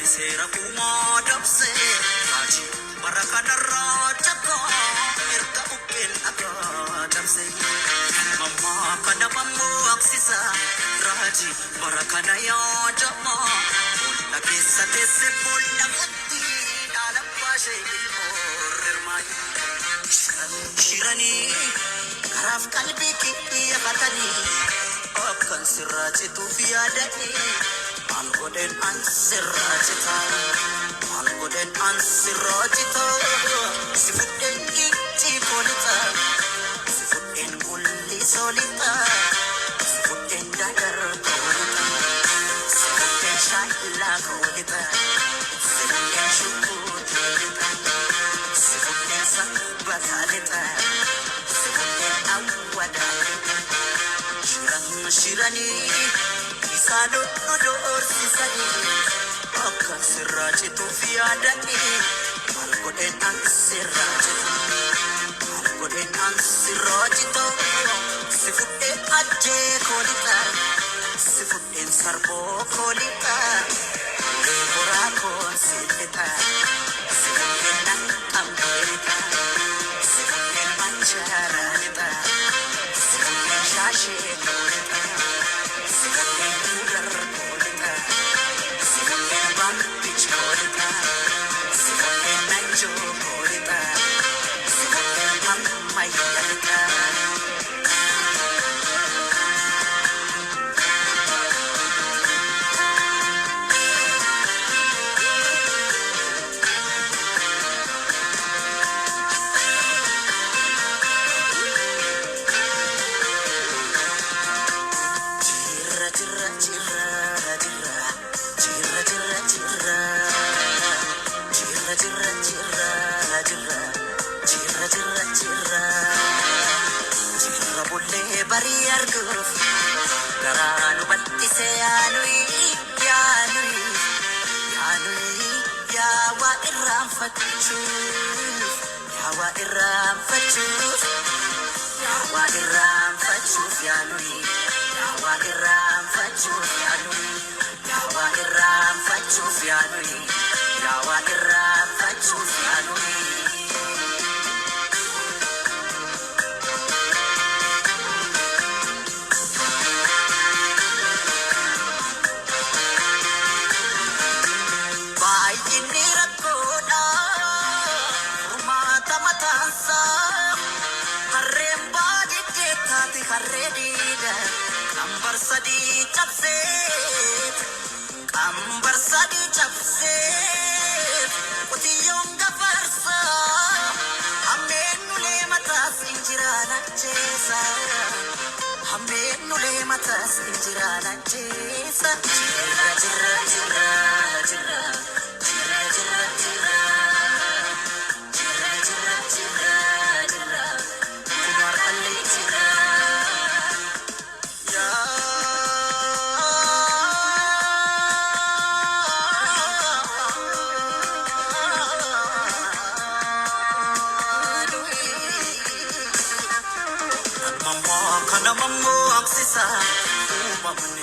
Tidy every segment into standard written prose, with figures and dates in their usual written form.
Sera kuma dabse haji barakana raja ko irka ukel aga dabse mama kana mamu aksisa raji barakana ya jama bolla kesa tese bolla mutti dalam pashe ilmormai shirani karaf kalbi ki ya batani akan siraji tu fiadai Algoden ansirajita, algoden ansirajita. Sifuten iti polita, sifuten gulli solita, sifuten dadar polita, sifuten shayla polita, sifuten shukutelita, sifuten sabatalita, sifuten awadalita. Shirani. Sado do orsisani akan siraje tu fiadani algoden ansiraje tu sifute aje kolita sifute sarbo kolita lebora konsilita sifute nakamita sifute mancharanita sifute shashe kolita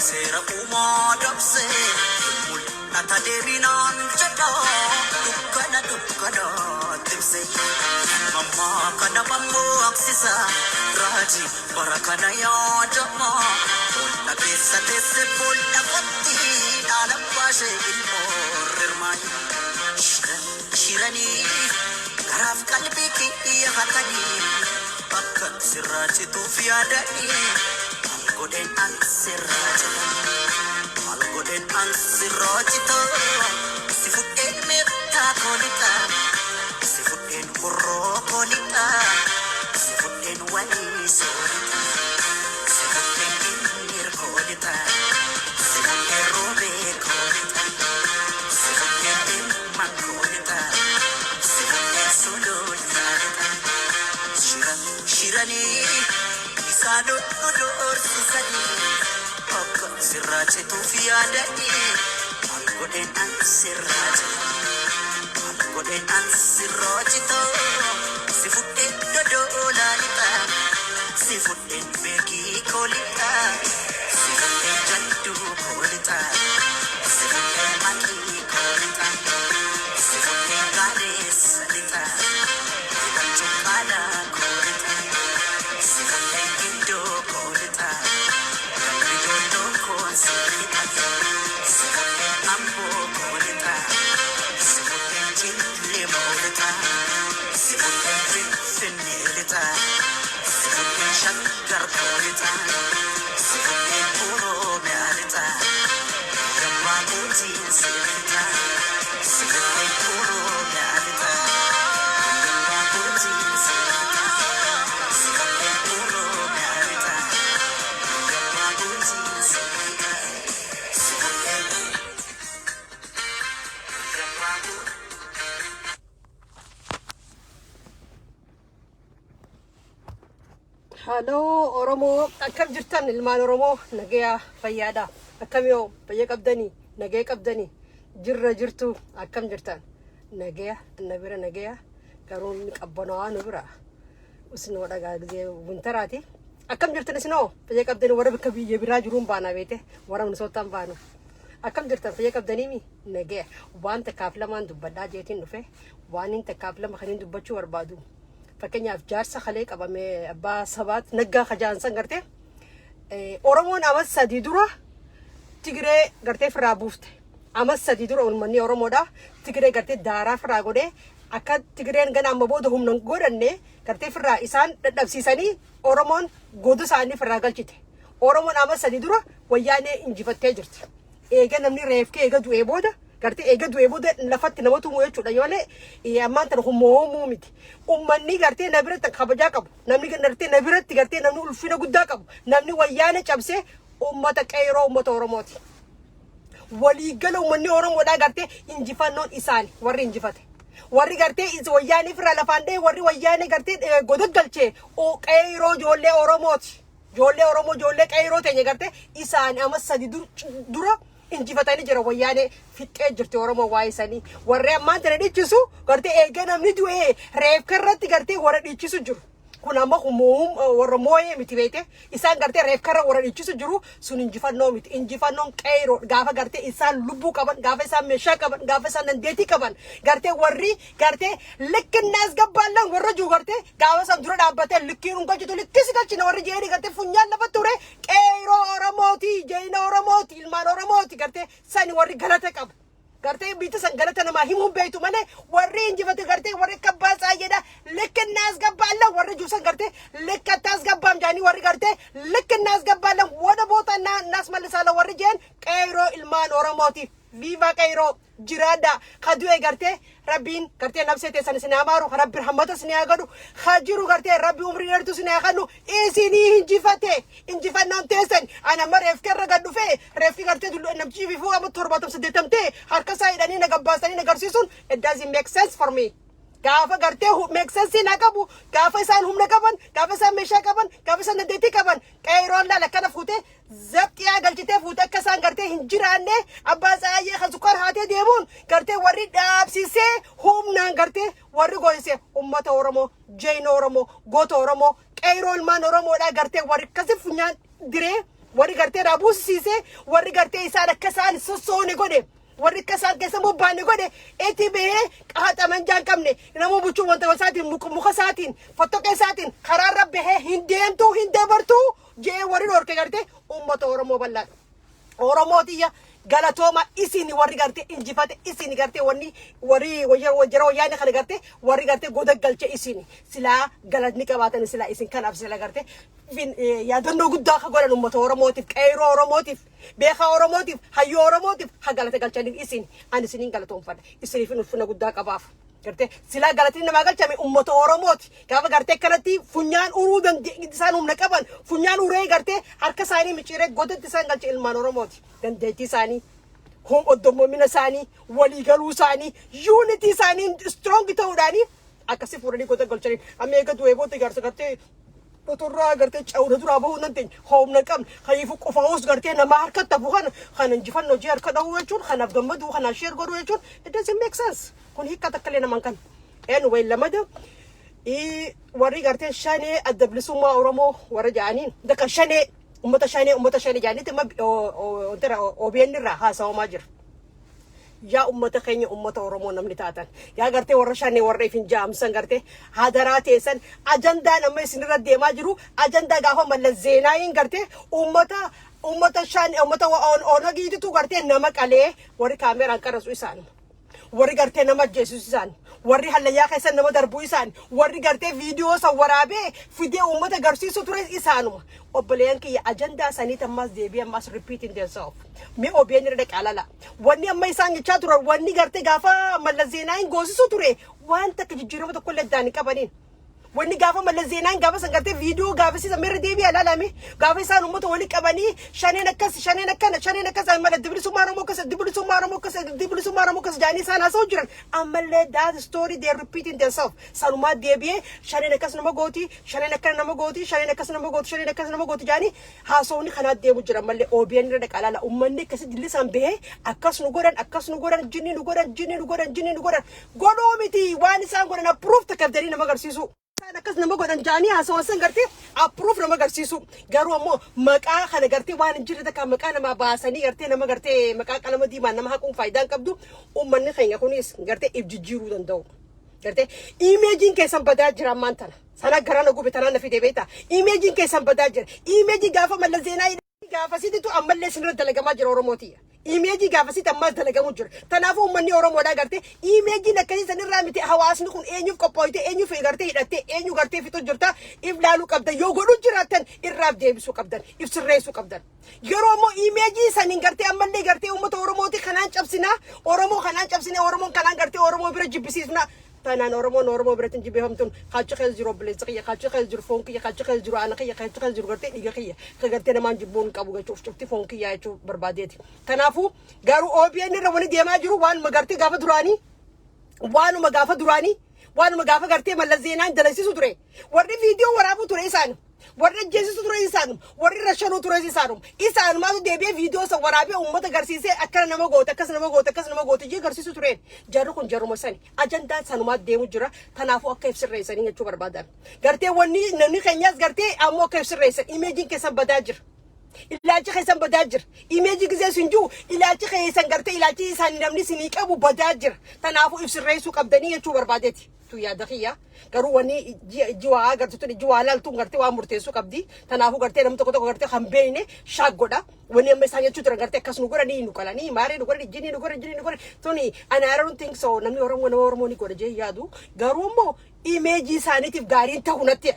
Sera kuma dabse mulata devinan jada dukkana timse mama kana mamu aksisa raji barakana ya jama bolla kesa tese bolla mutti dalam pashe ilmormai shirani karaf kalbi ki ya hatani akan siraje tu fiadai algoden ansiraje tu sifuten meta kolita sifuten burro kolita sifuten wali sorita sifuten inir kolita sifuten robe kolita sifuten man kolita sifuten sululita shirani isado do orsisani akan siraje tu fiadai algoden ansiraje to sifuten dodo lalita sifuten beki kolita sifuten jaddu kolita sifuten maki kolita arkoolita si fuudhee oromiyaalita gambaa mootiin seerita si fuudhee oromiyaalita gambaa mootiin seerita si fuudhee oromiyaalita gambaa mootiin seerita si fuudhee gambaa mootiin. Halo Oromoo akkam jirtan ilmaan Oromoo nagaya fayyaadha akkam yoo fayya qabdanii nagaya qabdanii jirra jirtu akkam jirtan nagaya nabira nagaya garuun qabbanaa nabira usnoo dhagaa gizee wintaraati akkam jirtan isnoo fayya qabdanii warra bakka biyya biraa jiruun baana beete warra Minnesotaan baanu akkam jirtan fayya qabdanii mi nagaya waan takkaaf lamaan dubbadhaa jeetiin dhufe waan hin takkaaf lama kan hin dubbachuu barbaadu. Fakkeenyaaf jaarsa kalee qabame abbaa sabaat naggaa kajaansan gartee Oromoon amas sadii dura Tigree gartee firaa buufte amas sadii dura uummanni Oromoodha Tigree gartee daaraa firaa godhee akka Tigreen gana amma booda humna godhanne gartee firaa isaan dadhabsiisanii Oromoon godu isaanii firaa galchite Oromoon amas sadii dura wayyaanee injifattee jirti eega namni reefkee eega du'ee booda gartee eega du'ee booda lafatti namatu muu jechuudha yoolee ammaan tana hummoo miti ummanni gartee na biratti kabajaa qabu namni gartee na biratti gartee namni ulfina guddaa qabu namni wayyaane cabsee ummata qeeroo ummata Oromooti waliigala ummanni Oromoodhaa gartee injifannoon isaani warri injifate warri gartee wayyaanii fira lafaan dhee warri wayyaane gartee godoggalchee qeeroo ijoollee Oromooti ijoollee Oromoo ijoollee qeeroo teenye gartee isaani amas sadi dura injifatanii jira wayyaane fixee jirti Oromoo waa'isanii warri ammaan tana dhiichisu gartee eega namni du'ee reefka irratti gartee warra dhiichisu jiru kun amma warra mooyee miti beete isaan gartee reefka irra warra dhiichisu jiru sun injifannoo miti injifannoon qeeroo gaafa gartee isaan lubbuu qaban gaafa isaan meeshaa qaban gaafa isaan dandeettii qaban gartee warri gartee likkinnaas gabbaallan warra jiru gartee gaafa isaan dura dhaabbatee likkiin galchitu likkisi galchina warri jeeni gartee funyaan lafa ture qeeroo Oromooti jeena Oromooti ilmaan Oromooti gartee sani warri galata qabu gartee biita san galata namaa himuun beeytu malee warri injifate gartee warri kabbaasaa jedha likkinnaas gabbaallan warri juusan gartee likkattaas gabbaam jaanii warri gartee likkinnaas gabbaallan wada boota naas mallisaala warri jeen qeeroo ilmaan Oromooti viva qeeroo jiraada kadu'e gartee rabbiin gartee nafsee teessan isin amaaru rabbi rahmata isin agadu hajiru gartee rabbi umrii dheertu isin agadu isinii injifannoon teessan ana mareef kerra gadhufe reefki gartee dullu namchi bifu amma 78 harka isaa hidhanii na gabbaasanii na garsiisuun it doesn't make sense for me gaafa gartee make sense na qabu gaafa isaan humna qaban gaafa isaan meeshaa qaban gaafa isaan dandeettii qaban qeeroon laala kana fuutee zabxiyaa galchitee fuutee akka isaan gartee hin jiraanne abbaa saayyee kan sukkaar haatee deemuun gartee warri dhaabsisee humnaan gartee warri gooyise ummata Oromoo jeena Oromoo goota Oromoo qeeroo ilmaan Oromoodhaa gartee warri akkasi funyaan diree warri gartee raabuusisiisee warri gartee isaan akka isaan sossoone godhe warri kasaan keessa mubbaanne godhe eti bee qaxaman jaan qabne namu buchuu wanta wasaatiin muka saatiin fottoqee saatiin karaarra bahee hin deemtuu hin dabartuu jee warri dhorke gartee ummata Oromoo bal'aa Oromootiya galatooma isini warri gartee injifate isini gartee warri wajjira wayyaane kana gartee warri gartee godaggalche isini silaa galatni qabaatan silaa isin kanaaf sila gartee yaadannoo guddaa ka godhan ummata Oromootiif qeeroo Oromootiif beekaa Oromootiif hayyoo Oromootiif ha galata galchaniif isini ani isiniin galatoomfadha isiniif ulfina guddaa qabaaf gartee silaa galatni namaa galchame ummata Oromooti gaafa gartee kanatti funyaan uruu isaan humna qaban funyaan uree gartee harka isaanii micciiree godatti isaan galche ilmaan Oromooti dandeettii isaanii oddommoomina isaanii waliigaluu isaanii unity isaanii strong ta'uudhaanii akkasii fuudhanii goda galchaniin amma eega du'ee booda ijaarsa gartee Potorra gartee cawda dura bahu nanti humna qabne kayfu qofaus gartee nama harkatti bu'an kan injifannoo jee harka dhawuu jechuun kanaaf gammadu kanaaf sheer godhuu jechuun it doesn't make sense kun hiikka takkalee naman kan anyway lamada warri gartee shanee adda bilisummaa Oromoo warra ja'aniin daka shanee ummata shanee ja'anitti amma OBN irraa haasawamaa jira yaa ummata keenya ummata Oromoo namni taatan yaa gartee warra shanee warra ifin jaamsan gartee hadaraa teessan ajandaa nama isinirra deemaa jiru ajandaa gaafa Mallas Zeenaawiin gartee ummata shanee ummata onagiititu gartee nama qalee warri kaameraan qarasu isaan warri gartee nama ajjeesu isaan warri hallayyaa keessan nama darbuu isaan warri gartee viidiyoo san waraabee fidee uummata agarsiisu ture isaanuma obboleeyyan kiyya ajandaa sanii ammas deebii ammas repeating themselves mi OBN irra qaalala wanni amma isaan jechaa turan wanni gartee gaafa Mallas Zeenaawiin goosisu ture wanta jijjiirama tokko illee daanii qabaniin wanni gaafa Mallas Zeenaawiin gaafa san gartee viidiyoo gaafa isa mirra deebii alaalame gaafa isaan uummata wali qabanii shaneen akkas mala dibilisummaa Oromoo akkas jaanii isaan haasa'u jiran ammallee that story they repeating themselves sanumaa deebi'ee shaneen akkas nama gooti shaneen akkas nama gooti jaanii haasa'uun kanaa deemu jiran mallee OBN irra dhaqaalaala uummanni akkasii dillisaan bahee akkas nu godhan jinni nu godhan godhoo miti waan isaan godhan approve takkabdanii nama agarsiisu. Akkas nama godhan jaanii haasawaan gartee approve nama agarsiisu garuu ammoo maqaa kana gartee waan hin jirre takka maqaa nama baasanii gartee nama gartee maqaa qalama diimaan nama haquun faayidaan qabdu uummanni keenya kunis gartee jijjiiruu danda'u gartee imeejiin keessan badaa jira ammaan tana sana garana gube tanaan nafi deebiita imeejiin keessan badaa jira imeejii gaafa Mallas Zeenaawiin gaafa situ ammallee sinirra dalagamaa jira Oromooti imeejii gaafa situ ammas dalagamu jira kanaafuu uummanni Oromoodhaa gartee imeejiin akkasii sanirraa miti hawaasni kun eenyuuf qophooyte eenyuuf gartee hidhatte eenyu gartee fixu jirta if laaluu qabdan yoo godhu jiraatan irraaf deebisuu qabdan if sirreessuu qabdan yeroo ammoo imeejii saniin gartee ammallee gartee uummata Oromooti kanaan cabsinaa Oromoon kanaan gartee Oromoo bira jibbisiisnaa tanaan Oromoo biratiin jibbeefamtuun kaachoo keessa jiru obboleessa kiyya kaachoo keessa jiru foon kiyya kaachoo keessa jiru aana kiyya kaachoo keessa jiru gartee dhiiga kiyya ka gartee namaan jibbuun qabu jechuuf cufti foon kiyyaa jechuu barbaadeeti kanaafuu garuu OBN irra wani deemaa jiru waanuma gartee gaafa duraanii waanuma gaafa gartee Mallas Zeenaawiin dalasisu ture warri viidiyoo waraabuu ture isaan warri ajjeesisu ture isaan warri rashanuu ture isaan maatu deebi'ee viidiyoo san waraabee uummata agarsiisee akkana nama goote akkas nama goote jee agarsiisu ture jarri kun jarruma sani ajandaa sanumaa deemu jira kanaafuu akka ibsirreessanii jechuu barbaadan gartee wanni namni keenyaas gartee ammoo akka ibsirreessan imeejiin keessan badaa jira ilaalchi keessan badaa jira imeejii gisee sinjuu ilaalchi keessan gartee ilaalchi isaan namni sinii qabu badaa jira kanaafuu ibsirreessuu qabdanii jechuu barbaadeeti yaada kiyya garuu wanni jiwaa agartuun jiwaa laaltuun gartee waan murteessuu qabdi kanaafuu gartee namni tokko gartee kan beekne shaaggodha wanni amma isaan jechuu turan gartee akkas nu godhanii nu qalanii maaree nu godhanii jinii nu godhan tuni ana I don't think so namni Oromoo ni godha jee yaadu garuu immoo imeejii isaaniitiif gaariin ta'u natti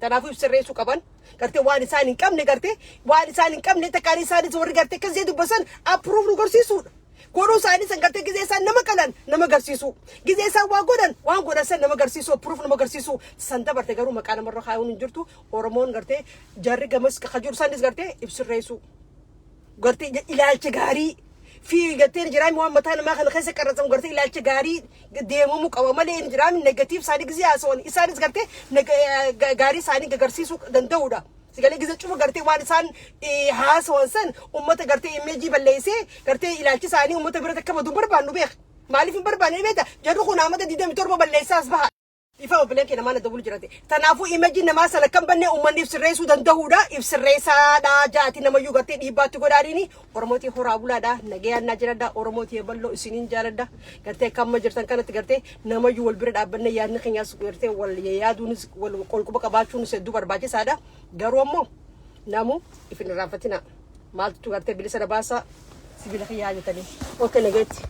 kanaafuu ibsirreessuu qaban gartee waan isaan hin qabne takkaan isaanis warri gartee akkas jee dubbasan approve nu gorsiisuudha godhuu isaanii san gartee gisee isaan nama qalan nama agarsiisu gisee isaan waan godhan san nama agarsiisu approve nama agarsiisu san dabarte garuu maqaa namarra kaa'uun hin jirtu Oromoon gartee jarri gamas kajiru isaanis gartee ibsirreessu gartee ilaalcha gaarii fi gartee jiraami waan mataa namaa kana keessa qarratsamu gartee ilaalcha gaarii deemamuu qaba malee jiraami negatiif isaanii gisee haasa'an isaanis gartee gaarii isaanii agarsiisuu danda'uudha. Sigalee gisee cufa gartee waan isaan haasa'an san uummata gartee imeejii balleessee gartee ilaalchi isaanii uummata bira akka maduun barbaannu beek maaliif hin barbaanne beekta jarri kun amata 27 balleessaas baha ifa obboleen kee namaan dabulu jirate kanaafuu imeejii namaa sana kan bannee uummanni ibsirreessuu danda'uudha ibsirreessaadha jaati namayyuu gartee dhiibbaatti godhaadhiini Oromootii horaa bulaadha nagayaan jiradha Oromootii bal'oo isiniin jaaladha gartee kamma jirtan kanatti gartee namayyuu wal bira dhaabbanne yaadni keenyaas gartee wal yaaduunis wal qolquba qabaachuunis hedduu barbaachisaadha garuu ammoo namu ifin irraanfatina maaltu gartee bilisa baasaa sibiila kiyyaa jetanii okay nageetti